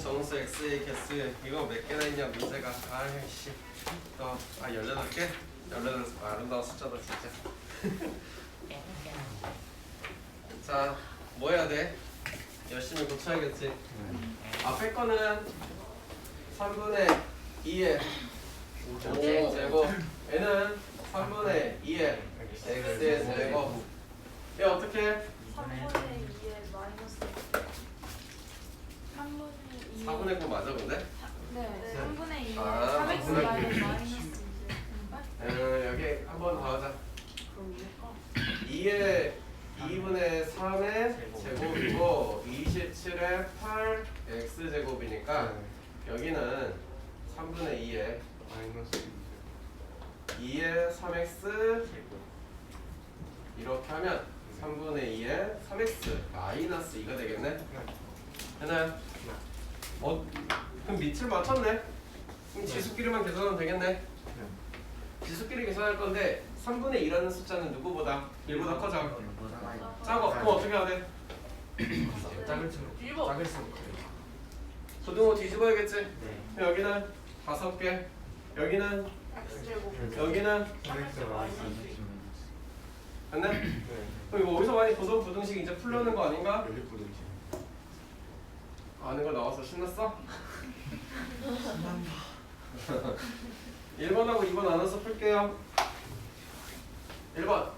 정수 x의 개수 이거 몇 개나 있냐 문제가. 아이씨 또 18개? 18개 아름다운 숫자다 진짜. 자 뭐 해야 돼? 열심히 고쳐야겠지. 앞에 거는 3분의 2의 5제곱 얘는 3분의 2의 x의 제곱. 얘 어떻게 해? 3분의 2의 마이너스 3분의 2 4분의 9 맞아 근데? 네 3분의 2의 아, 3x 마이너스 여기 한 번 더 하자. 그럼 이거 2의 2분의 3의 제곱이고 27의 8 x제곱이니까 여기는 3분의 2의 마이너스 2의 3x 이렇게 하면 3분의 2의 3x 마이너스 2가 되겠네. 되나요? 그럼 밑을 맞췄네. 그럼 지수끼리만 계산하면 되겠네. 지수끼리 계산할 건데 3분의 2라는 숫자는 누구보다? 1보다 커 작아? 작아. 그럼 어떻게 해야 돼? 작을수록 고등어 뒤집어야겠지? 네. 그럼 여기는 5개, 여기는 x제곱 여기는 됐네? 그럼 이거 어디서 많이 보던 부등식 이제 풀려는 거 아닌가? 아는 거 나와서 신났어? 1번하고 2번 나눠서 풀게요. 1번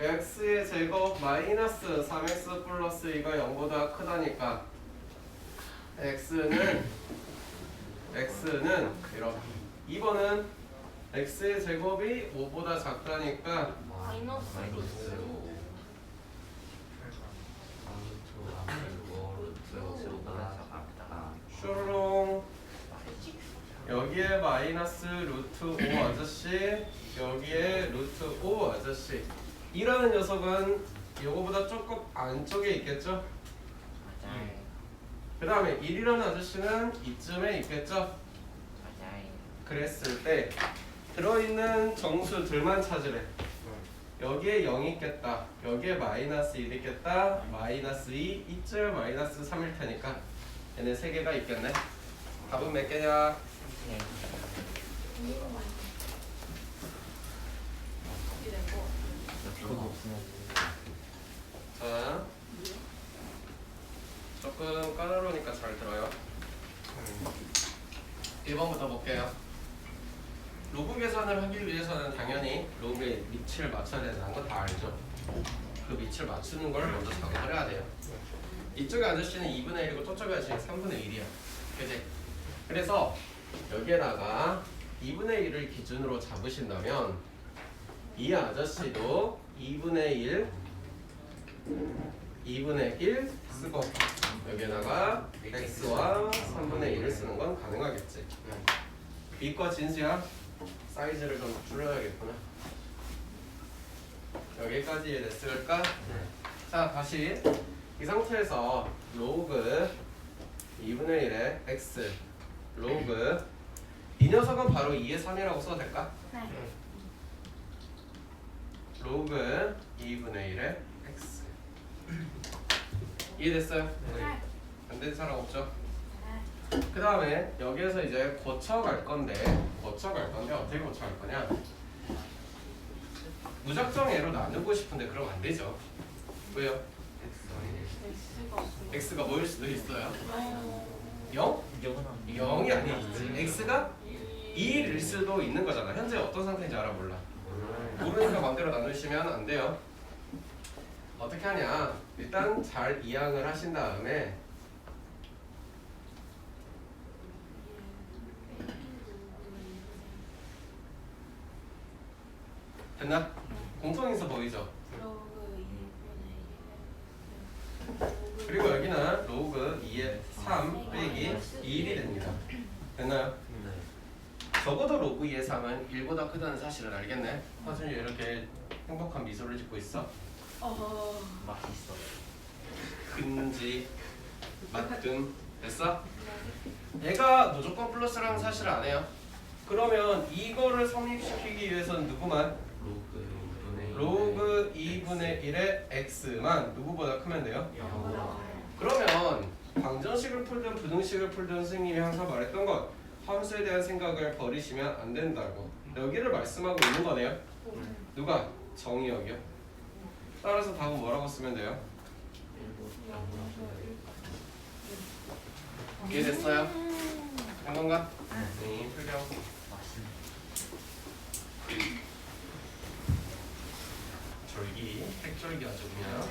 x의 제곱 마이너스 3x 플러스 2가 0보다 크다니까 x는 이렇게. 2번은 x의 제곱이 5보다 작다니까 마이너스 슈르롱 여기에 마이너스 루트 5 아저씨 여기에 루트 5 아저씨. 이라는 녀석은 요거보다 조금 안쪽에 있겠죠? 그 다음에 1이라는 아저씨는 이쯤에 있겠죠? 그랬을 때 들어있는 정수들만 찾으래. 여기에 0이 있겠다. 여기에 마이너스 1 있겠다. 마이너스 2, 이쯤 마이너스 3일 테니까 얘네 3개가 있겠네. 답은 몇 개냐? 자, 조금 까다로우니까 잘 들어요. 1번부터 볼게요. 로그 계산을 하기 위해서는 당연히 로그의 밑을 맞춰야 된다는 거 다 알죠? 그 밑을 맞추는 걸 먼저 작업을 해야 돼요. 이쪽에 아저씨는 2분의 1이고 저쪽에 아저씨는 3분의 1이야. 그치? 그래서 여기에다가 2분의 1을 기준으로 잡으신다면 이 아저씨도 2분의 1 쓰고 여기에다가 x와 3분의 1을 쓰는 건 가능하겠지. B과 진수야 사이즈를 좀 줄여야겠구나. 여기까지 이해됐을까? 자 다시 이 상태에서 로그 2분의 1의 x 로그 이 녀석은 바로 2의 3이라고 써도 될까? 네. 로그 2분의 1의 x 이해됐어요? 네. 안 된 사람 없죠? 그 다음에 여기에서 이제 고쳐갈 건데 어떻게 고쳐갈 거냐? 무작정 얘로 나누고 싶은데 그럼 안 되죠. 왜요? x가 뭐일 수도 있어요? 0? 0이 아니지. x가 2일 수도 있는 거잖아. 현재 어떤 상태인지 알아 몰라? 모르니까 맘대로 나누시면 안 돼요. 어떻게 하냐? 일단 잘 이항을 하신 다음에 됐나? 공통인수 보이죠? 그리고 여기는 로그 2의 3 빼기 2일이 됩니다. 됐나요? 적어도 로그 2의 3은 1보다 크다는 사실을 알겠네. 화준이 이렇게 행복한 미소를 짓고 있어. 맛있어. 근지 맞뜸 됐어? 얘가 무조건 플러스라는 사실을 안 해요. 그러면 이거를 성립시키기 위해서는 누구만? 로그 2분의 1의 x만 누구보다 크면 돼요? 그러면 방정식을 풀든 부등식을 풀든 선생님이 항상 말했던 것 함수에 대한 생각을 버리시면 안 된다고 여기를 말씀하고 있는 거네요. 누가? 정의역이요. 따라서 답은 뭐라고 쓰면 돼요? 이해됐어요? 한 건가? 네, 풀려. 절기, 핵절기 아주 그냥.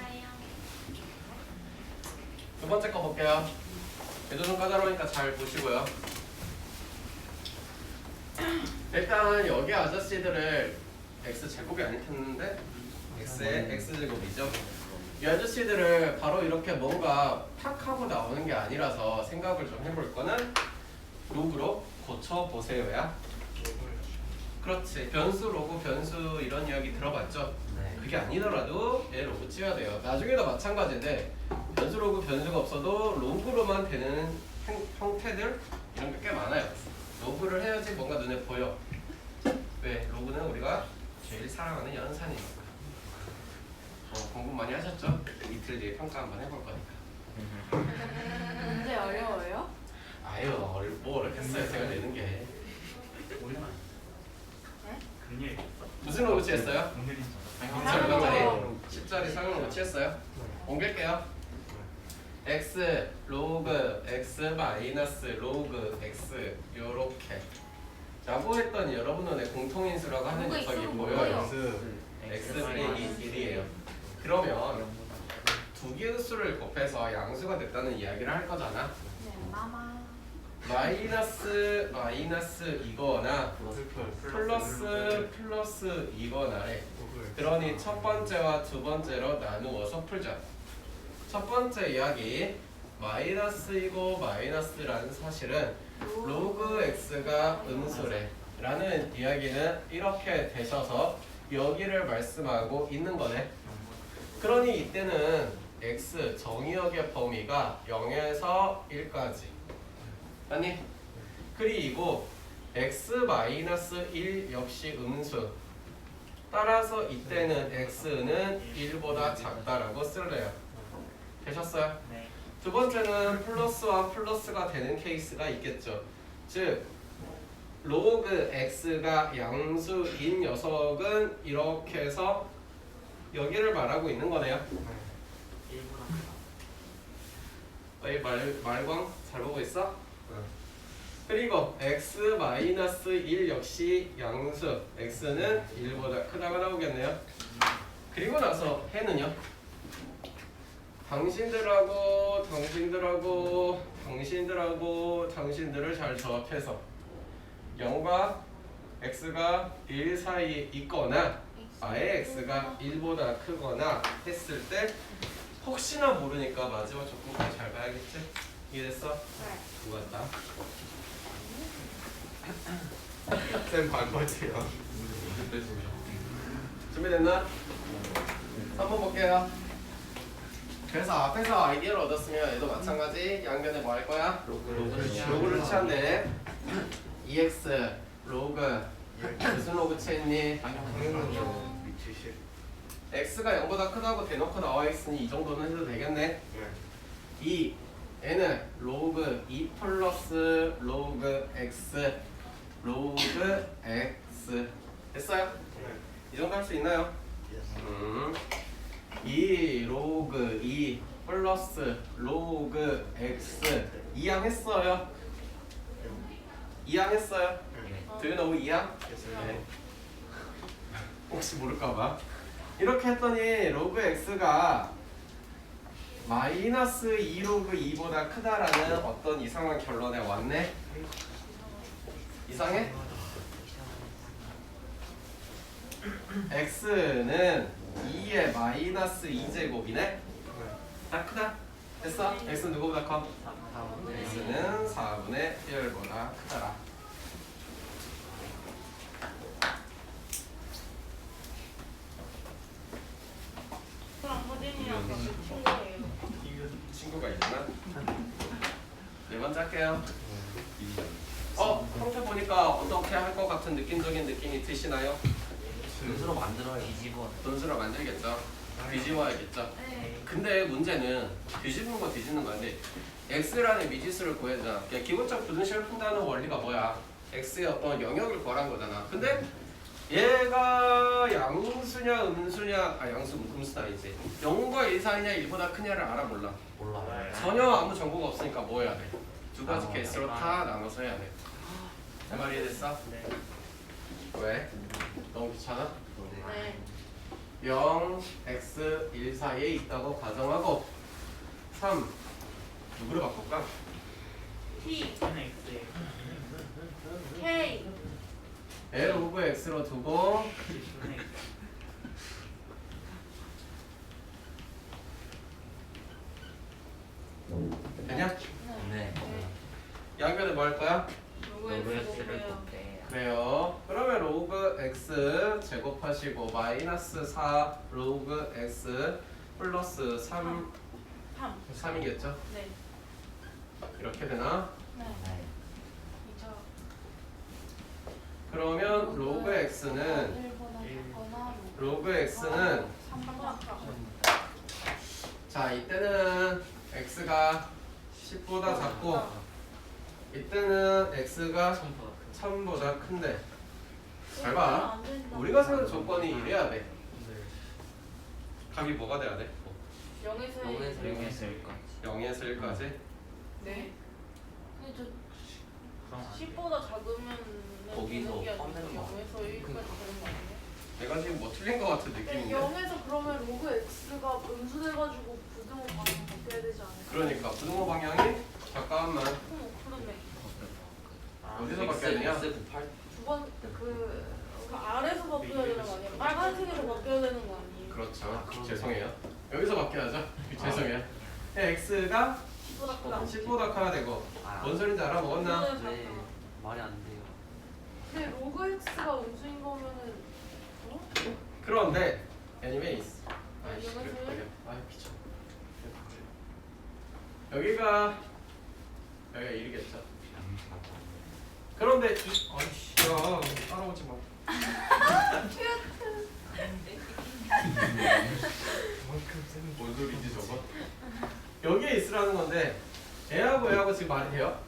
두 번째 거 볼게요. 얘도 좀 까다로우니까 잘 보시고요. 일단 여기 아저씨들을 x제곱이 아닐 텐데 x의 x제곱이죠. 이 아저씨들을 바로 이렇게 뭔가 팍 하고 나오는 게 아니라서 생각을 좀 해볼 거는 로그로 고쳐보세요야. 그렇지. 변수, 로그, 변수 이런 이야기 들어봤죠? 네. 그게 아니더라도 얘 로그 치워야 돼요. 나중에도 마찬가지인데 변수, 로그, 변수가 없어도 로그로만 되는 형태들 이런 게 꽤 많아요. 로그를 해야지 뭔가 눈에 보여. 왜? 로그는 우리가 제일 사랑하는 연산이니까. 공부 많이 하셨죠? 이틀 뒤에 평가 한번 해볼 거니까. 문제 어려워요? 아유, 뭐 어렵겠어요. 제가 내는 게. 오늘만. 네? 금요일 있어? 무슨 로그 치했어요? 오늘이 얼마짜리? 10짜리 상용 로그 치했어요? 옮길게요. x 로그 x 마이너스 로그 x 요렇게 라고 했더니 여러분 눈에 공통인수라고 하는 로그 녀석이 X는 보여요. 뭐예요? x 빼기 1이에요. 그러면 두 개의 수를 곱해서 양수가 됐다는 이야기를 할 거잖아. 네, 마마. 마이너스 이거나 플러스 이거나래. 그러니 첫 번째와 두 번째로 나누어서 풀자. 첫 번째 이야기 마이너스이고 마이너스라는 사실은 로그 x가 음수래 라는 이야기는 이렇게 되셔서 여기를 말씀하고 있는 거네. 그러니 이때는 x 정의역의 범위가 0에서 1까지 아니 그리고 x-1 역시 음수 따라서 이때는 x는 1보다 작다라고 쓸래요. 되셨어요? 네. 두 번째는 플러스와 플러스가 되는 케이스가 있겠죠. 즉 로그 x가 양수인 녀석은 이렇게 해서 여기를 말하고 있는 거네요. 말광 잘 보고 있어? 그리고 x-1 역시 양수 x는 1보다 크다가 나오겠네요. 그리고 나서 해는요. 당신들을 잘 조합해서 0과 x가 1 사이에 있거나 아예 x가 1보다 크거나 했을 때 혹시나 모르니까 마지막 조건까지 잘 봐야겠지? 이해됐어? 네. 누구였다? 쌤 반바지야. 준비됐나? 3번 볼게요. 그래서 앞에서 아이디어를 얻었으면 얘도 마찬가지 양변에 뭐 할 거야? 로그를 취한대. EX 로그 무슨 로그 취했니? 미치실. X가 0보다 크다고 대놓고 나와 있으니 이 정도는 해도 되겠네. 네. 2 얘는 로그 2 플러스 로그 X 로그 X 됐어요? 네. 이 정도 할 수 있나요? 2 로그 2 플러스 로그 X 이항했어요? 이항했어요? Do you know 이항? 네. 혹시 모를까봐 이렇게 했더니 로그 X가 마이너스 2 로그 2보다 크다라는 어떤 이상한 결론에 왔네? 이상해? X는 2의 마이너스 2제곱이네? 다 크다? 됐어? X는 누구보다 커? X는 4분의 1보다 크다라. 그럼 호진이랑 같이 친구예요. 친구가 있나? 네 번째 할게요. 형태 보니까 어떻게 할 것 같은 느낌적인 느낌이 드시나요? 분수로 만들어야 뒤집어. 분수를 만들겠죠. 뒤집어야겠죠. 네. 근데 문제는 뒤집는 거 뒤집는 건데 x라는 미지수를 구해야 되잖아. 그러니까 기본적 부등식을 푼다는 원리가 뭐야? x의 어떤 영역을 구하라는 거잖아. 근데 얘가 양수냐 음수냐, 양수 음수는 아니지. 0과 1 사이냐 1보다 크냐를 알아 몰라? 몰라. 전혀 아무 정보가 없으니까 뭐 해야 돼? 두 가지 나눠서 케이스로 해봐. 다 나눠서 해야 돼. 내 말이 이해됐어? 네. 왜? 너무 귀찮아? 네. 0, x, 1 사이에 있다고 가정하고 3 누구를 바꿀까? T, X에 K, L 오브 x로 두고 되냐? 네. 양변에 뭐 할 거야? 로그 X를 곱해요. 그래요. 그러면 로그 x 제곱하시고 마이너스 4 로그 x 플러스 3 3. 3이겠죠? 네. 이렇게 되나? 네. 네. 이죠. 그러면 로그 x는 1보다 작거나 로그 x는 3보다 작고. 자 이때는 x가 10보다 작고 이때는 x가 1000보다 큰데 잘 봐. 우리가 세운 조건이 이래야 돼. 값이 뭐가 돼야 돼? 0에서 0에서 1. 0에서 1까지. 0에서 1까지? 네. 근데 저 그럼 안 돼. 10보다 작으면 거기서 되는 게 아니고 뻔되는 거 0에서 1까지 되는 거 아니에요? 내가 지금 뭐 틀린 거 같은 느낌인데 0에서 그러면 로그 x가 음수돼가지고 부등호 방향 바뀌어야 되지 않을까? 그러니까 부등호 방향이 잠깐만 그러네. 어디서 바뀌어야 되냐? 두번 그 아래에서 바뀌어야 되는 거 아니에요? 빨간색으로 바뀌어야 되는 거 아니에요? 그렇죠. 죄송해요. 여기서 바뀌어야죠. 죄송해요. x가 10보다 크다. 10보다 커야 되고 뭔 소린지 알아먹었나? 네. 말이 안 돼요. 근데 로그 x가 음수인 거면은 그런데 anyways 아이씨 여기서 그래 걸려. 아이 귀찮아. 여기가 1이겠죠. 그런데 아이씨 야 따라오지 마. 뭔 소리지 저거? 여기에 있으라는 건데 애하고 애하고 지금 말이 돼요?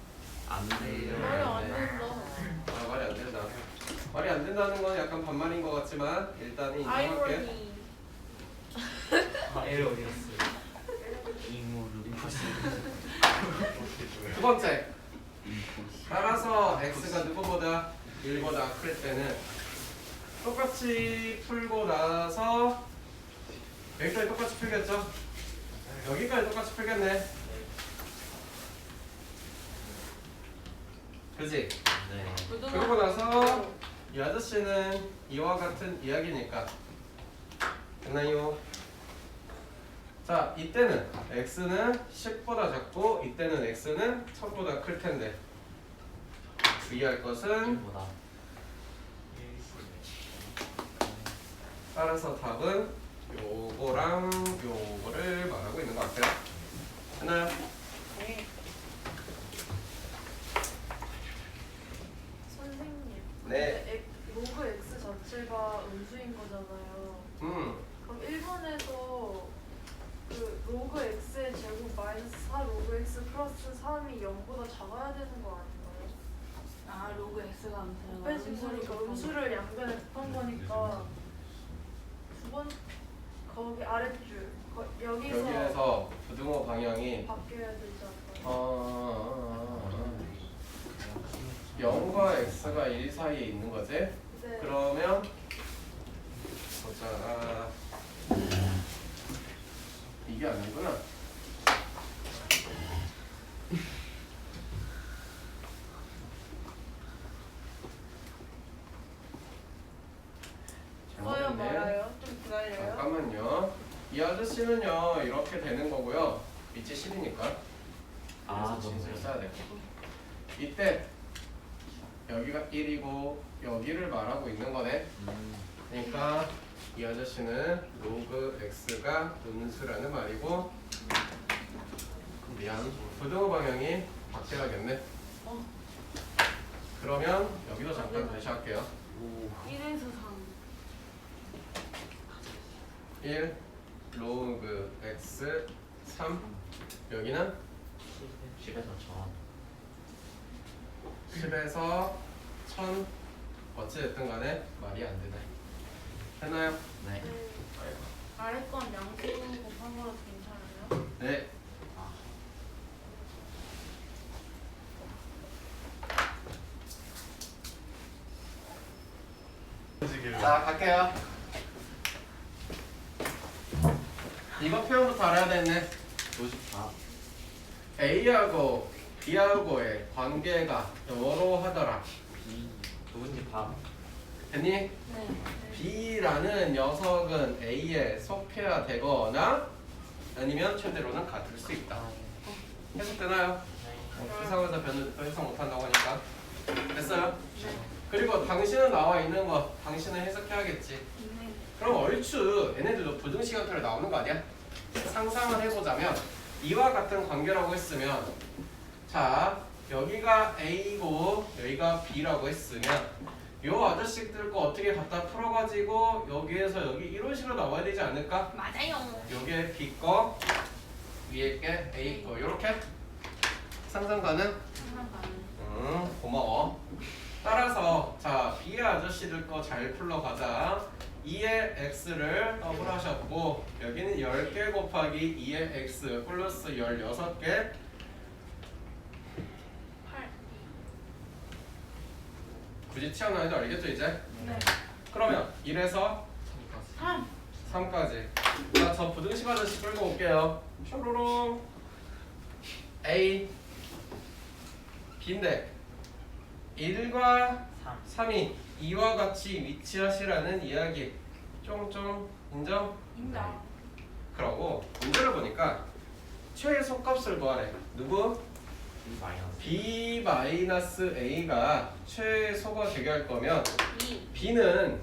안 돼요. 말이 안 된다. 아 말이 안 된다. 말이 안 된다는 건 약간 반말인 것 같지만 일단은 인정할게. 아이러니. 아, 에러 어디 갔어요? 이모를 두 번째. 따라서 x가 누구보다 1보다 클 때는 똑같이 풀고 나서 여기까지 똑같이 풀겠죠? 여기까지 똑같이 풀겠네. 그지? 네. 그러고 나서 이 아저씨는 이와 같은 이야기니까 됐나요? 자 이때는 x는 10보다 작고 이때는 x는 1000보다 클 텐데 주의할 것은 1보다. 따라서 답은 요거랑 요거를 말하고 있는 것 같아요. 됐나요? 네. 선생님. 네. 근데 로그 x 자체가 음수인 거잖아요. 그럼 1번에서 그 로그 x의 제곱 마이너스 4 로그 x 플러스 3이 0보다 작아야 되는 거 아닌가요? 아 로그 X가 암수는 곱해진 거니까 음수를 양변에 곱한 거니까 두 번 거기 아랫줄 여기에서 부등호 방향이 바뀌어야 되지 않나요? 0과 x가 1 사이에 있는 거지? 네. 그러면 보자. 이게 아니구나. 써요 잘못했네. 말아요? 좀 기다려요. 잠깐만요. 이 아저씨는요 이렇게 되는 거고요. 밑이 10이니까. 아, 그래서 진수를 너무 써야 돼. 이때 여기가 1이고 여기를 말하고 있는 거네. 그러니까 이 아저씨는 로그 x가 음수라는 말이고 미안 부등호 방향이 바뀌어야겠네. 그러면 여기도 잠깐 다시 할게요. 1에서 3. 1 로그 x 3 여기는 10에서 1000. 10에서 1000 어찌됐든 간에 말이 안 되네. 됐나요? 네. 아래 건 양수 곱한 거라도 괜찮아요? 네. 자, 갈게요. 이거 표현부터 알아야 되네. 54. A하고 B하고의 관계가 요로 하더라. B. 누군지 밥. 됐니? 네. B라는 녀석은 A에 속해야 되거나 아니면 최대로는 같을 수 있다. 해석되나요? 세상에서 변을 해석 못한다고 하니까. 됐어요? 네. 그리고 당신은 나와 있는 거 당신은 해석해야겠지. 네. 그럼 얼추 얘네들도 부등식형태로 나오는 거 아니야? 상상을 해보자면 이와 같은 관계라고 했으면 자 여기가 A고 여기가 B라고 했으면 요 아저씨들 거 어떻게 갖다 풀어가지고 여기에서 여기 이런 식으로 나와야 되지 않을까? 맞아요. 요게 B 거 위에 게 A 거 요렇게 상상 가능? 항상 가는. 고마워. 따라서 자 B 아저씨들 거 잘 풀러가자. 2의 x를 더블하셨고 여기는 10개 곱하기 2의 x 플러스 16개 8. 굳이 튀어나와도 알겠죠 이제? 네. 그러면 1에서 3. 3까지 자 저 부등식 아저씨 끌고 올게요. 슈루룽 A B인데 1과 3이 이와 같이 위치하시라는 이야기 쫑쫑 인정? 인정. 그러고 문제를 보니까 최소값을 구하래. 누구? B 마이너스. B A가 최소가 되게 할 거면 2. B는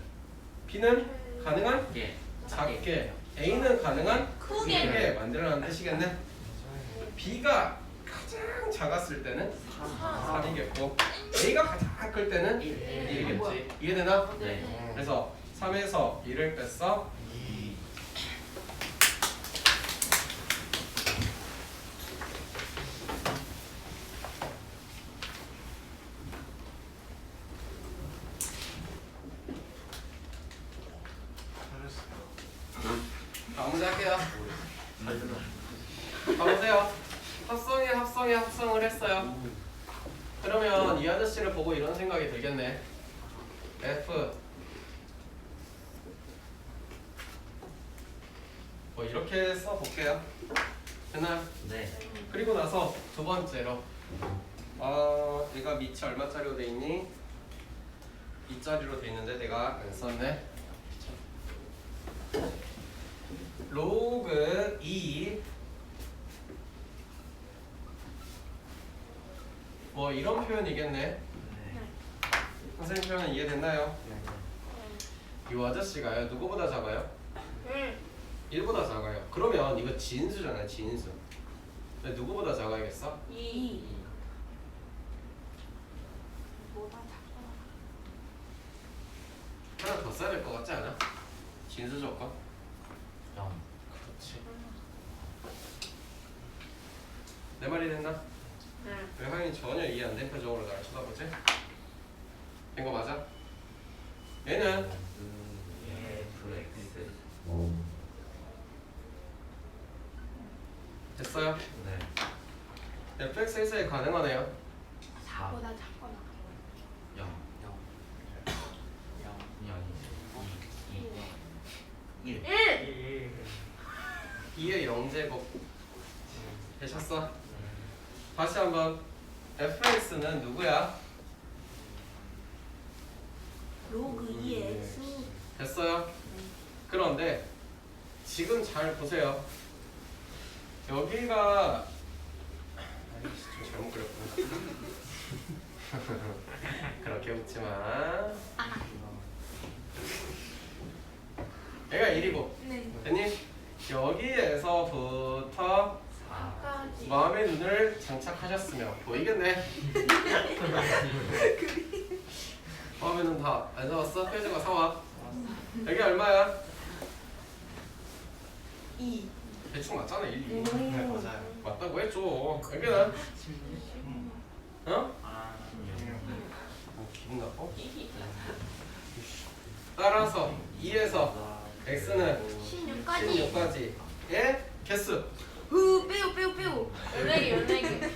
가능한 예. 작게 A는 가능한 크게. 만들어라는 뜻이겠네. B가 가장 작았을 때는 3이겠고 A가 가장 클 때는 1이겠지. 이해되나? 네. 그래서 3에서 1을 뺐어. 2. 다음 문제 할게요. 가보세요. 합성을 했어요. 그러면 이 아저씨를 보고 이런 생각이 들겠네. F 뭐 이렇게 써볼게요. 됐나요? 네. 그리고 나서 두 번째로 얘가 밑이 얼마짜리로 돼 있니? 2짜리로 돼 있는데 내가 안 썼네. 로그 2 뭐 이런 표현이겠네. 선생님 표현은 이해됐나요? 이 아저씨가요 누구보다 작아요? 1보다 작아요. 그러면 이거 진수잖아요. 진수. 근데 누구보다 작아야겠어? 2. 뭐다 작아. 하나 더 써야 될 것 같지 않아? 진수 조건? 0. 그렇지. 내 말이 됐나? 네. 왜 하인이 전혀 이해 안 된 표정으로 나를 쳐다보지? 된 거 맞아? 얘는 FX. 됐어요? 네. fx에 가능하네요. 4. 보다 작거나. 0. 0. 1. 1. 2의 0제곱 되셨어? 다시 한번 fx는 누구야? 로그 2의 x. 됐어요? 그런데 지금 잘 보세요. 여기가 좀 잘못 그렸구나. 그렇게 웃지 마. 얘가 1이고 네. 됐니? 여기에서부터 4까지. 마음의 눈을 장착하셨으면 보이겠네. 마음의 눈 다 안 잡았어? 표지가 사와. 여기 얼마야? 2. 대충 맞잖아 1, 2. 네, 맞아요. 맞다고 했죠. 여기는 어? 아 뭐 기분 나빠? 따라서 2에서 x는 16까지. 16까지 의 개수 빼요. 14개.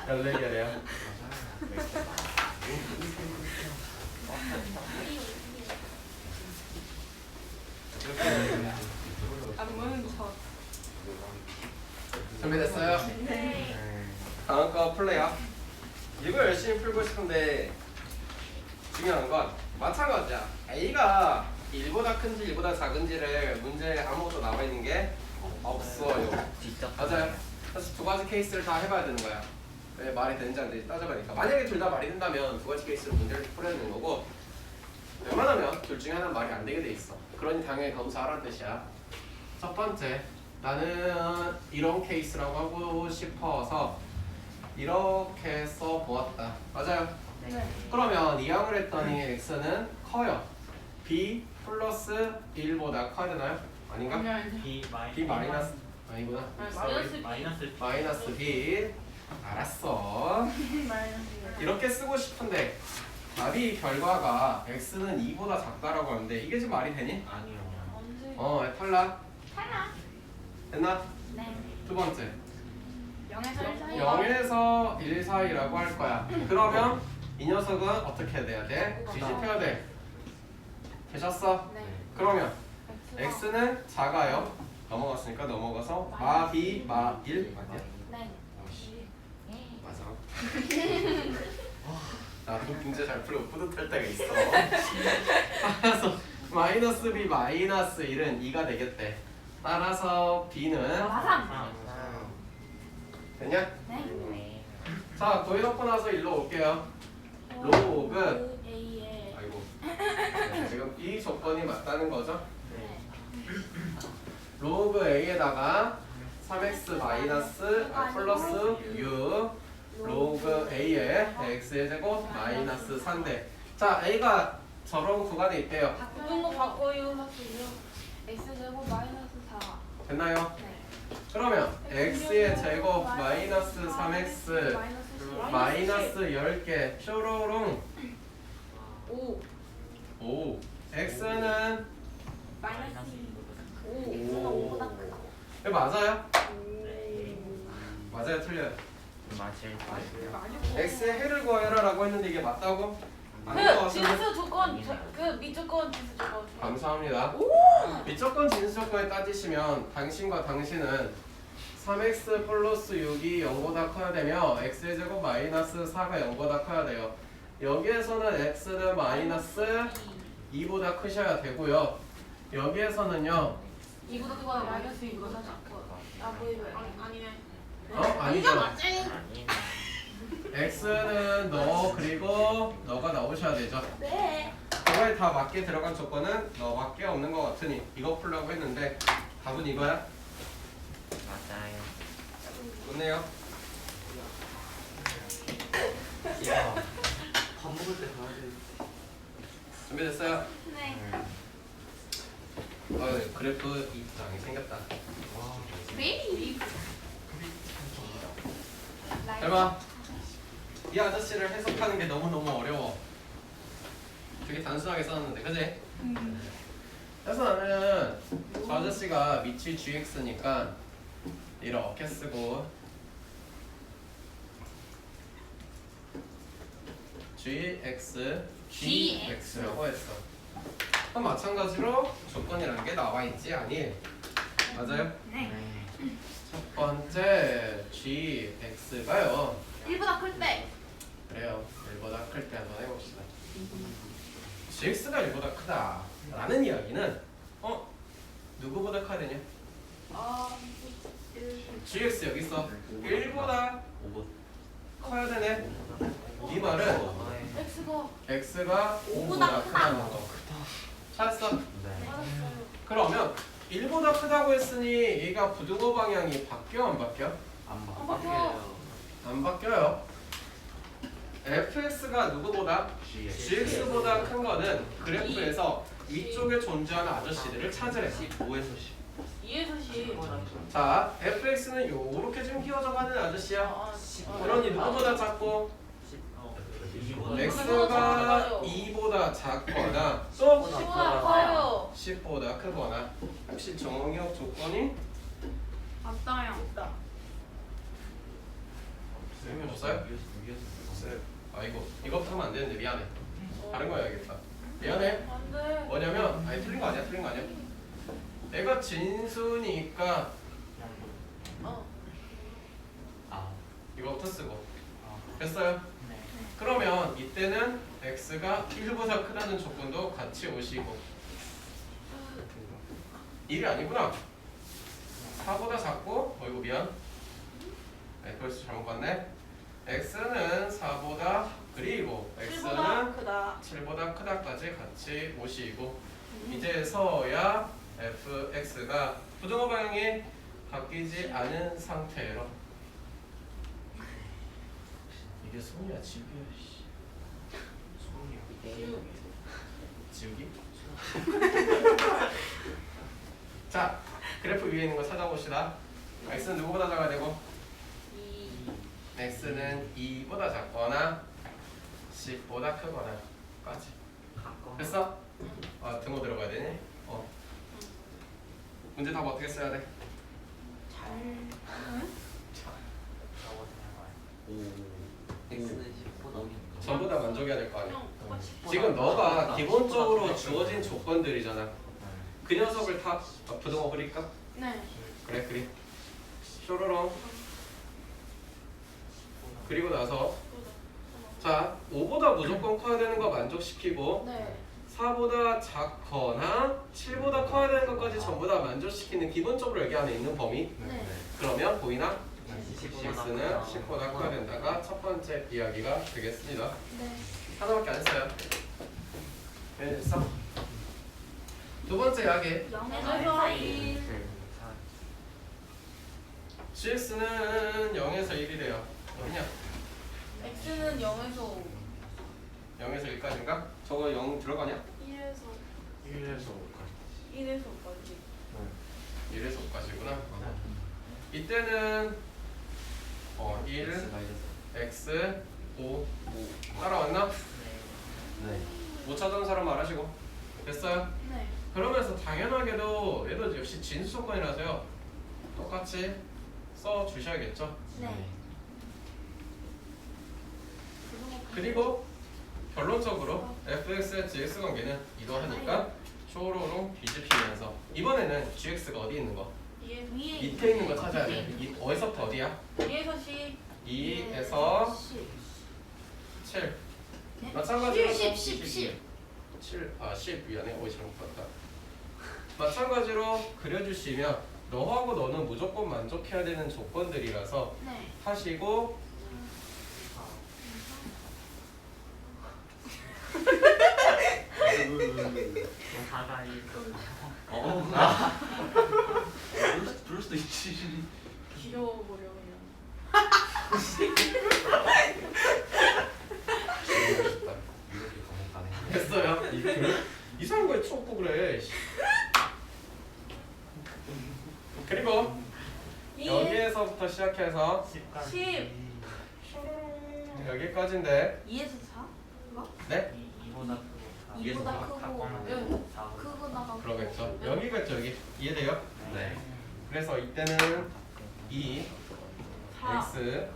14개래요. 안 먹는 척. 준비됐어요? 네. 다음 거 풀래요. 이거 열심히 풀고 싶은데 중요한 건 마찬가지야. A가 1보다 큰지 1보다 작은지를 문제에 아무것도 나와 있는 게 없어요. 진짜 맞아요. 그래서 두 가지 케이스를 다 해봐야 되는 거야. 왜 말이 되는지 안 되는지 따져보니까 만약에 둘 다 말이 된다면 두 가지 케이스로 문제를 풀어야 되는 거고 웬만하면 둘 중에 하나는 말이 안 되게 돼 있어. 그러니 당연히 검사하라는 뜻이야. 첫 번째, 나는 이런 케이스라고 하고 싶어서 이렇게 써보았다. 맞아요? 네. 그러면 이항을 했더니 x는 커요. b 플러스 1보다 커야 되나요? 아닌가? B b 마이너스 아니구나. 마이너스 b. 알았어. 이렇게 쓰고 싶은데 답이 결과가 x는 2보다 작다라고 하는데 이게 지금 말이 되니? 아니요. 탈락. 탈락. 됐나? 네. 두 번째. 0에서 0에서 1 사이라고 할 거야. 그러면 이 녀석은 어떻게 해야 돼? 뒤집혀야 돼. 되셨어? 네. 그러면 x는 작아요. 넘어갔으니까 넘어가서 마비 마1 맞냐? 네. 맞아. 나도 문제 잘 풀고 뿌듯할 때가 있어. 따라서 마이너스 b 마이너스 1은 2가 되겠대. 따라서 b는 마삼. 됐냐? 네. 자, 도해놓고 나서 일로 올게요. 로그 A에 아이고 네, 지금 이 조건이 맞다는 거죠? 로그 a에다가 3x 마이너스 플러스 u 로그 a에 x의 제곱 마이너스 3대. 자, a가 저런 구간에 있대요. 모든 거 바꿔요. X제곱 마이너스 4. 됐나요? 네. 그러면 x의 제곱 마이너스 3x 마이너스 10개 뾰로롱 5. 5 x는 마이너스 5. X가 5보다 크다. 네, 맞아요? 맞아요? 틀려요? 맞을 x의 해를 구하여라 라고 했는데 이게 맞다고? 아닌 것 그 같은데? 진수 조건, 그 밑조건 진수 조건. 감사합니다. 미조건 진수 조건에 따지시면 당신과 당신은 3x 플러스 6이 0보다 커야 되며 x의 제곱 마이너스 4가 0보다 커야 돼요. 여기에서는 x는 마이너스 2보다 크셔야 되고요. 여기에서는요. 이보다 그거 마이너스 이보다 작고. 아 보이죠? 아니네. 아니죠. 맞지? x는 너 그리고 너가 나오셔야 되죠. 네. 그거에 다 맞게 들어간 조건은 너밖에 없는 것 같으니 이거 풀라고 했는데 답은 이거야? 맞아요. 좋네요. 야, 밥 먹을 때 가야 돼. 준비됐어요? 네. 그래프 입장이 생겼다. 베리. 잘 봐. 이 아저씨를 해석하는 게 너무너무 어려워. 되게 단순하게 써놨는데, 그지? 그래서 나는 저 아저씨가 밑이 gx니까 이렇게 쓰고 gx라고 했어. 그럼 마찬가지로 조건이라는 게 나와 있지 아니? 맞아요? 네. 첫 번째 gx가요. 1보다 클 때. 그래요. 1보다 클 때 한번 해봅시다. gx가 1보다 크다 라는 이야기는 누구보다 커야 되냐? gx 여기 있어. 1보다 5번. 커야 되네. 이 말은 X가 x가 5보다 5보다 크다는 거. 찾았어? 네. 맞았어요. 그러면 1보다 크다고 했으니 얘가 부등호 방향이 바뀌어 안 바뀌어? 안 봐. 안 바뀌어. 안 바뀌어요. fx가 누구보다? gx보다 큰 거는 그래프에서 위쪽에 존재하는 아저씨들을 찾으래. 5에서 10. 2에서 10. 자, fx는 요렇게 좀 키워져가는 아저씨야. 그러니 누구보다 작고 x가 2보다 작거나 또 10보다 커요. 10보다 크거나. 혹시 정의역 조건이 맞다요. 의미 없어요? 없어요. 아이고 이것부터 하면 안 되는데 미안해. 다른 거 해야겠다. 미안해. 안 돼. 뭐냐면 아니 틀린 거 아니야 틀린 거 아니야. 내가 진수니까 어. 이거부터 쓰고 됐어요? 그러면 이때는 x가 1보다 크다는 조건도 같이 오시고 1이 아니구나. 4보다 작고 어이구 미안. 네, 벌써 잘못 봤네. x는 4보다 그리고 x는 7보다 크다. 7보다 크다까지 같이 오시고 이제서야 fx가 부등호 방향이 바뀌지 않은 상태로 이게 손이야 지우기야 지우기? 자 그래프 위에 있는 거 찾아봅시다. x는 누구보다 작아야 되고 2. x는 2보다 작거나 10보다 크거나 까지 됐어? 아 등호 들어가야 되니? 문제 답 어떻게 써야 돼? X는 10보다 전부 다 만족해야 될 거 아니야. 형, 똑같이. 지금 너가 기본적으로 주어진 조건들이잖아. 그 녀석을 다 부등호 그릴까? 네. 그래 그리. 쇼로롱. 그리고 나서 자 5보다 무조건 커야 되는 거 만족시키고 네. 4보다 작거나 7보다 커야 되는 것까지 전부 다 만족시키는 기본적으로 여기 안에 있는 범위. 네. 그러면 보이나? 네. x는 10보다 커야 된다가 첫 번째 이야기가 되겠습니다. 네. 하나밖에 안 했어요. 됐어? 두 번째 이야기. 0에서 1. gx는 0에서 1이래요. 어디냐? X는 0에서 5. 0에서 1까지인가? 저거 0 들어가냐? 1에서 1에서 5까지. 1에서 5까지. 1에서 5까지구나. 이때는 1, x, 5 따라왔나? 못 찾아온 사람 말하시고 됐어요? 네. 그러면서 당연하게도 얘도 역시 진수 조건이라서요 똑같이 써 주셔야겠죠. 네. 그리고 결론적으로 fx의 gx 관계는 이러하니까 쇼로로 뒤집히면서 이번에는 gx가 어디 있는 거? 2에서 밑에 있는 거 찾아야 돼. 어디서부터 어디야? 2에서 10. 2에서 7 마찬가지로 10. 10 미안해. 오이 잘못 봤다. 마찬가지로 그려주시면 너하고 너는 무조건 만족해야 되는 조건들이라서 네. 하시고 그럴 수도 있지. 귀여워버려 그냥. 됐어요. 이상한 거에 쳐고 그래. 그리고 여기에서부터 시작해서 10. 여기까지인데 2에서 4? 네? 2보다 크고 크고 나가고. 그러겠죠. 여기겠죠 여기 이해돼요? 네. 그래서 이때는 2 4. x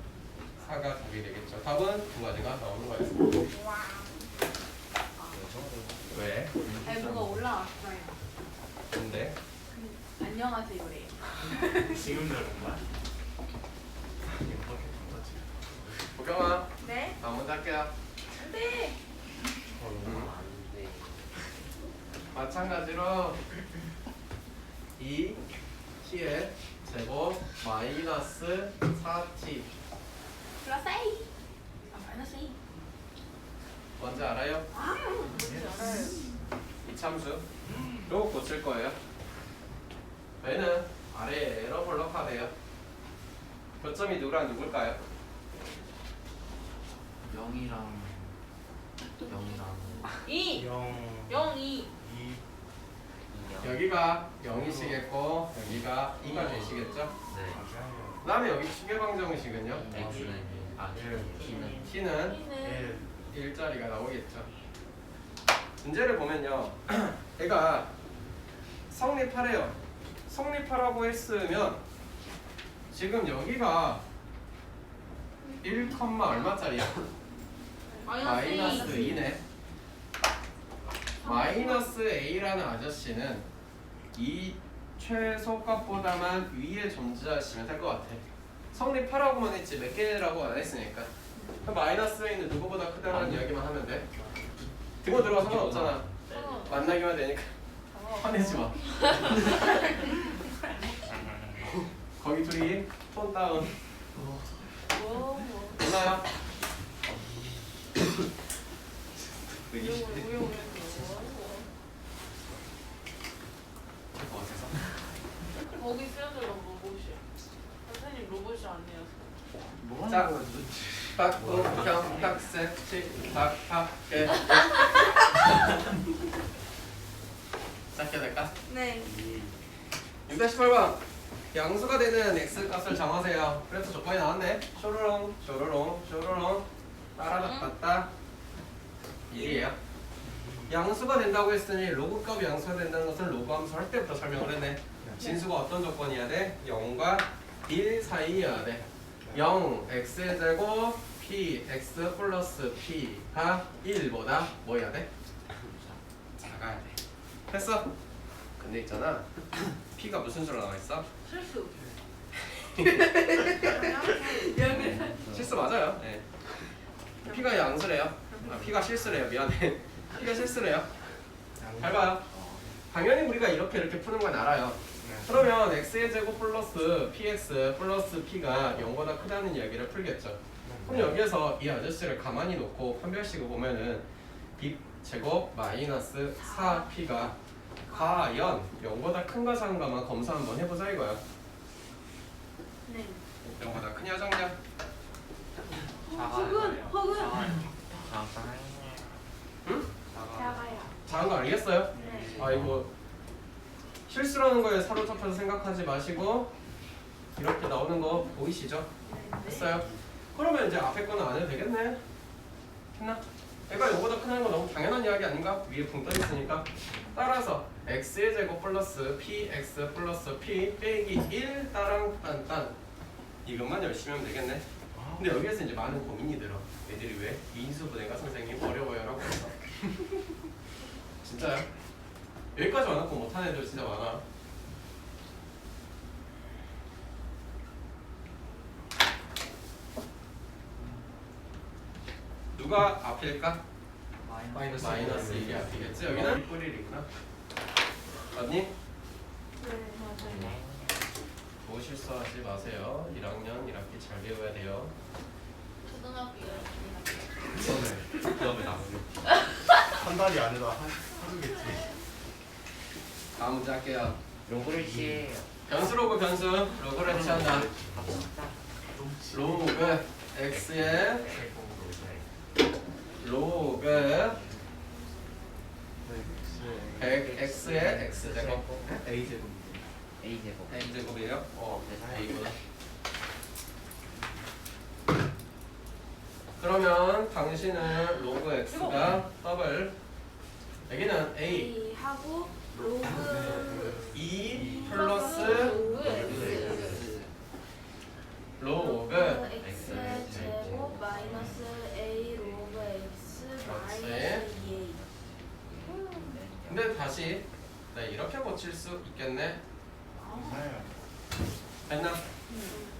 4가 답이 되겠죠. 답은 두 가지가 나오는 거였습니다. 와. 왜? 아니 뭐가 올라왔어요. 근데 안녕하세요래요. 지금 들은 거야? 보경아 네. 나 먼저 할게요. 네. 마찬가지로 2 t의 제곱 마이너스 4t 플러스 A. 마이너스 A. 뭔지 알아요? 뭔지 알아요. 이참수 요거 고칠 거예요. 얘는 아래에 에러 블럭하네요. 교점이 누구랑 누굴까요? 0이랑 2. 0 0, 2. 2 여기가 0이시겠고 여기가 2가 되시겠죠? 네. 그 다음에 여기 추계방정식은요? X는 T는 T는 1자리가 나오겠죠. 문제를 보면요. 얘가 성립하래요. 성립하라고 했으면 지금 여기가 1, 얼마짜리야? 마이너스 2네. 마이너스 A라는 아저씨는 이 최소값보다만 위에 존재하시면 될 것 같아. 성립하라고만 했지 몇 개라고 안 했으니까. 그럼 마이너스 A는 누구보다 크다는 이야기만 하면 돼. 등호 들어가 상관없잖아. 만나기만 되니까 화내지 마. 거기 둘이 톤 다운. 됐나요? 거기 쓰여들던 로봇이야. 선생님 로봇이 아니었어. 자, 박동경 탁세치 박학계. 시작해야 될까? 네. 6-8번 양수가 되는 x 값을 정하세요. 그래서 조건이 나왔네. 쇼로롱 쇼로롱 쇼로롱 따라닥따따 1이에요. 양수가 된다고 했으니 로그 값이 양수가 된다는 것은 로그 함수 할 때부터 설명을 했네. 진수가 어떤 조건이어야 돼? 0과 1 사이여야 돼. 0 x의 제곱 p x 플러스 p가 1보다 뭐 해야 돼? 작아야 돼. 됐어? 근데 있잖아. p가 무슨 수로 나와 있어? 실수. 실수 맞아요. 네. p가 양수래요. 아, p가 실수래요. 미안해. p가 실수래요. 잘 봐요. 당연히 우리가 이렇게 푸는 건 알아요. 그러면 x의 제곱 플러스 px 플러스 p가 0보다 크다는 이야기를 풀겠죠. 그럼 여기에서 이 아저씨를 가만히 놓고 판별식을 보면은 b 제곱 마이너스 4p가 과연 0보다 큰가 작은가만 검사 한번 해보자 이거야. 네. 0보다 크냐 작냐? 허근. 응? 작아요. 작은 거 알겠어요? 네. 아 이거 실수라는 거에 사로잡혀서 생각하지 마시고 이렇게 나오는 거 보이시죠? 됐어요? 그러면 이제 앞에 거는 안 해도 되겠네. 했나? 얘가 이거보다 크다는 거 너무 당연한 이야기 아닌가? 위에 붕 떠있으니까. 따라서 x의 제곱 플러스 px 플러스 p 빼기 1 따랑 딴딴 이것만 열심히 하면 되겠네. 근데 여기에서 이제 많은 고민이 들어. 애들이 왜? 인수분해가 선생님 어려워요 라고 해서. 진짜요? 여기까지 와놓고 못하는 애들 진짜 많아. 누가 앞일까? 마이너스 1이 앞이겠지? 여기는 1뿌리이구나. 맞니? 네, 맞아요. 뭐 실수하지 마세요. 1학년 1학기 잘 배워야 돼요. 초등학교 그다음에 나오겠지. 한 달이 아니라 하루겠지. 다음 문제 할게요. 로그를 취해요. 변수 로그 변수 로그를 취한다. 로그 x의 로그 100x의 x제곱 A 제곱. A제곱. a제곱이에요? a구나. 그러면 당신은 로그 x가 더블 여기는 a 하고 로그 2 플러스 로그 x의 제곱 마이너스 a 로그 x 마이너스 그렇지. 2a. 근데 다시 네, 이렇게 고칠 수 있겠네. 됐나?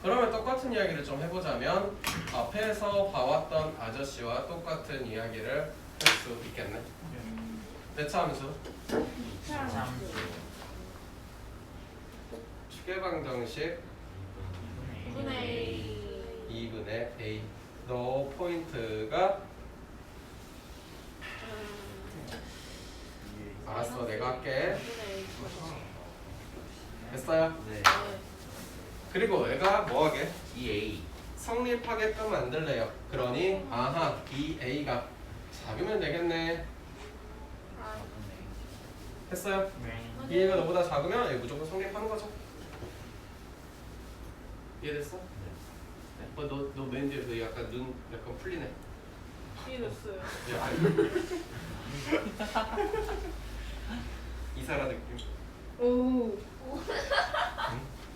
그러면 똑같은 이야기를 좀 해보자면 앞에서 봐왔던 아저씨와 똑같은 이야기를 할 수 있겠네. 대차함수 추계방정식 2분의 a 너 포인트가 알았어 내가 할게. 됐어요? 네. 그리고 얘가 뭐하게? EA. 성립하게끔 만들래요. 그러니 아하 이 a가 작으면 되겠네. 했어요? 네. 이해가 너보다 작으면 얘 무조건 성립하는 거죠. 이해됐어? 너 맨 뒤에 그 약간 눈 약간 풀리네. 이해됐어요. 이사라 느낌. 오.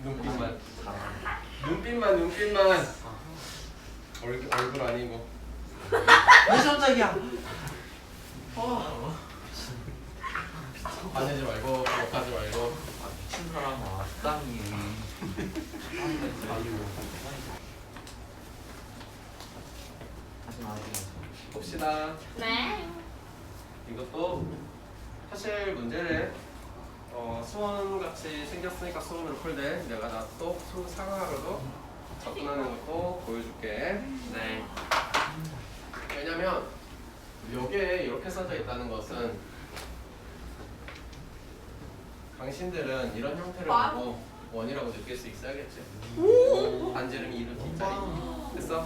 눈빛만. 잘하네. 눈빛만. 얼굴 아니고. 왜 깜짝이야? 화내지 말고 욕하지 말고. 아, 미친 사람 왔다니. 하지 마세요. 봅시다. 네. 이것도 사실 문제를 수원같이 생겼으니까 수원으로 풀되 내가 나 또 상황으로도 접근하는 것도 보여줄게. 네. 왜냐면 여기에 이렇게 써져 있다는 것은 당신들은 이런 형태를 보고 원이라고 느낄 수 있어야겠지. 반지름이 2루트짜리. 됐어?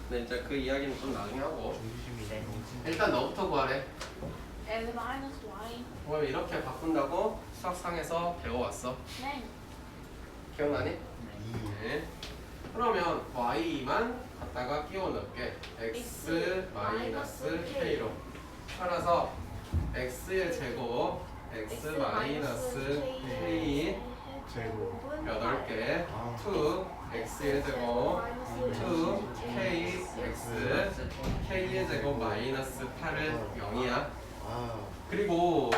네, 이제 그 이야기는 좀 나중에 하고 일단 너부터 구하래. L 마이너스 Y. 그럼 이렇게 바꾼다고 수학상에서 배워왔어. 네. 기억나니? 네. 그러면 y만 갖다가 끼워 넣을게. x 마이너스 k로. 따라서 x의 제곱 x 마이너스 k 제곱. 8개 2 x의 제곱 2 kx k의 제곱 마이너스 8은 0이야. 아. 그리고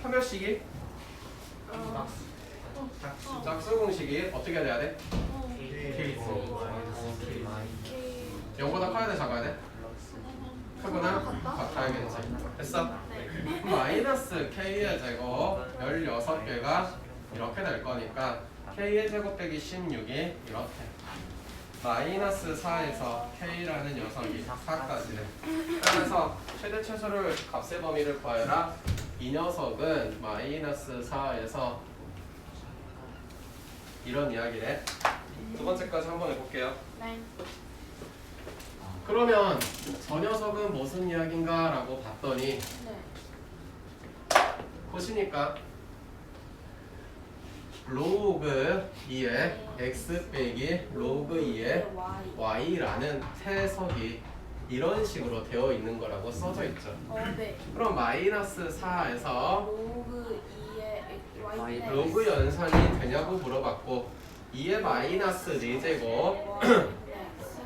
판별식이 짝수 공식이 어떻게 돼야 돼? K. 0보다 커야 돼, 작아야 돼? 크거나 같아야겠지. 됐어? 마이너스 k의 제곱 16개가 이렇게 될 거니까 k의 제곱 빼기 16이 이렇게 마이너스 4에서 k라는 녀석이 4까지래. 따라서 최대 최소를 값의 범위를 구하여라. 이 녀석은 마이너스 4에서 이런 이야기래. 두 번째까지 한번 해볼게요. 네. 그러면 저 녀석은 무슨 이야기인가 라고 봤더니 네. 보시니까 로그 2의 x 빼기 로그 2의 Y. y라는 태석이 이런 식으로 되어 있는 거라고 써져 있죠. 네. 그럼 마이너스 4에서 로그 2의 Y는 로그 연산이 되냐고 물어봤고 2의 마이너스 4제곱 X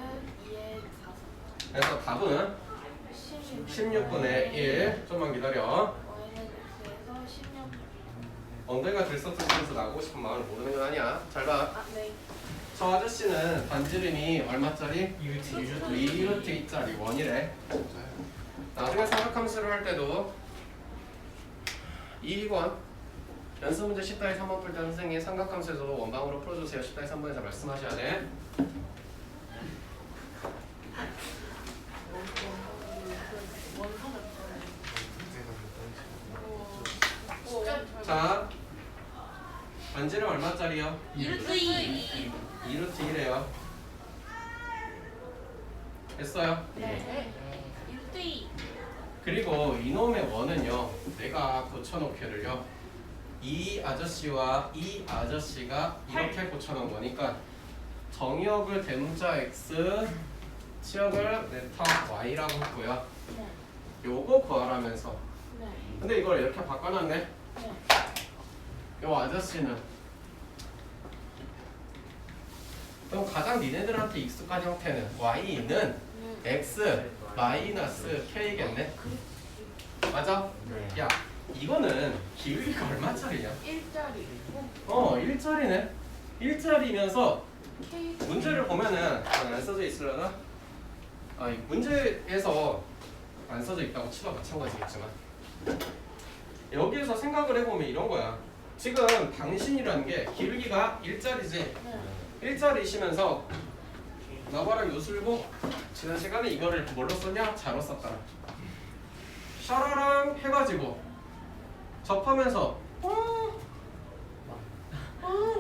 2의 4. 그래서 답은 16분의 1. 좀만 기다려. Y는 X에서 16. 엉덩이가 들썩들썩해서 나가고 싶은 마음을 모르는 건 아니야. 잘 봐. 아, 네. 저 아저씨는 반지름이 얼마짜리? 2루트 2짜리 원이래. 나중에 삼각함수를 할 때도 2번 연습 문제 10-3번 풀 때 선생님이 삼각함수에서도 원방으로 풀어주세요. 10-3번에서 말씀하셔야 돼. 자, 반지름 얼마짜리요? 2루트 2루트 1이에요. 됐어요? 네. 2루트 2. 그리고 이놈의 원은요, 내가 고쳐놓기를요, 이 아저씨와 이 아저씨가 이렇게 고쳐놓은 거니까 정의역을 대문자 x, 치역을 네타 y라고 했고요. 네. 요거 구하라면서. 네. 근데 이걸 이렇게 바꿔놨네. 네. 요 아저씨는 그럼 가장 니네들한테 익숙한 형태는 y는 x 마이너스 k겠네. 네. 맞아? 야, 이거는 기울기가 얼마짜리냐? 1짜리. 1짜리네. 1짜리면서 K. 문제를 보면은 안 써져 있으려나? 아니, 문제에서 안 써져 있다고 치도 마찬가지겠지만 여기에서 생각을 해보면 이런 거야. 지금 당신이라는 게 기울기가 1짜리지. 네. 1짜리시면서 나바랑 요술고 지난 시간에 이거를 뭘로 썼냐? 자로 썼더라. 샤라랑 해가지고 접하면서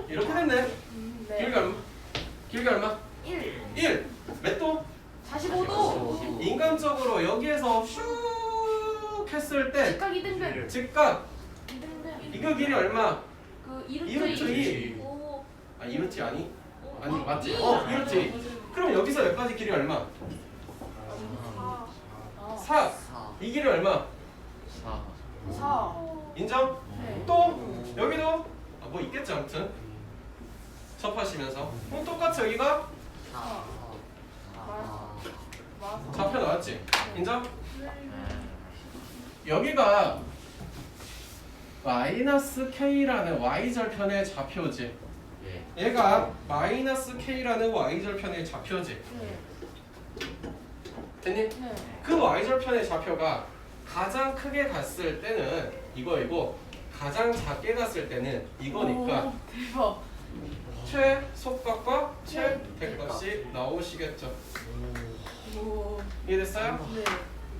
이렇게 됐네. 네. 기울기 얼마? 기울기 얼마? 1. 1. 몇 도? 45도. 인간적으로 여기에서 툭 했을 때 직각 2등분. 즉각 2등분. 이거 길이 얼마? 그 2루트 2루트 2. 오. 아 2루트 아니? 오. 아니 맞지? 이. 2루트 2. 그럼 여기서 여기까지 길이 얼마? 아, 어. 4. 4. 이 길이 얼마? 4. 4. 인정? 네. 또 여기도 뭐 있겠지 아무튼 접하시면서 그럼 똑같이 여기가 4. 맞아. 좌표 나왔지? 인정? 네. 여기가 마이너스 K라는 Y절편의 좌표지. 예. 얘가 마이너스 K라는 Y절편의 좌표지. 네. 됐니? 네. 그 Y절편의 좌표가 가장 크게 갔을 때는 이거이고 가장 작게 갔을 때는 이거니까 오, 대박. 최속값과 최대값이 나오시겠죠. 오. 이해됐어요? 네.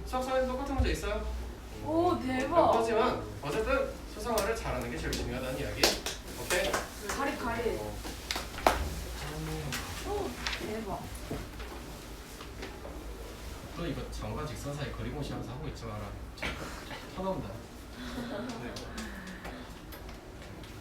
수학상에도 똑같은 문제 있어요? 오, 대박. 하지만 어쨌든 수상화를 잘하는 게 제일 중요하다는 이야기. 오케이? 가리. 오, 대박. 너 이거 장과 직선 사이 거리공시 하면서 하고 있지 마라. 쳐다본다.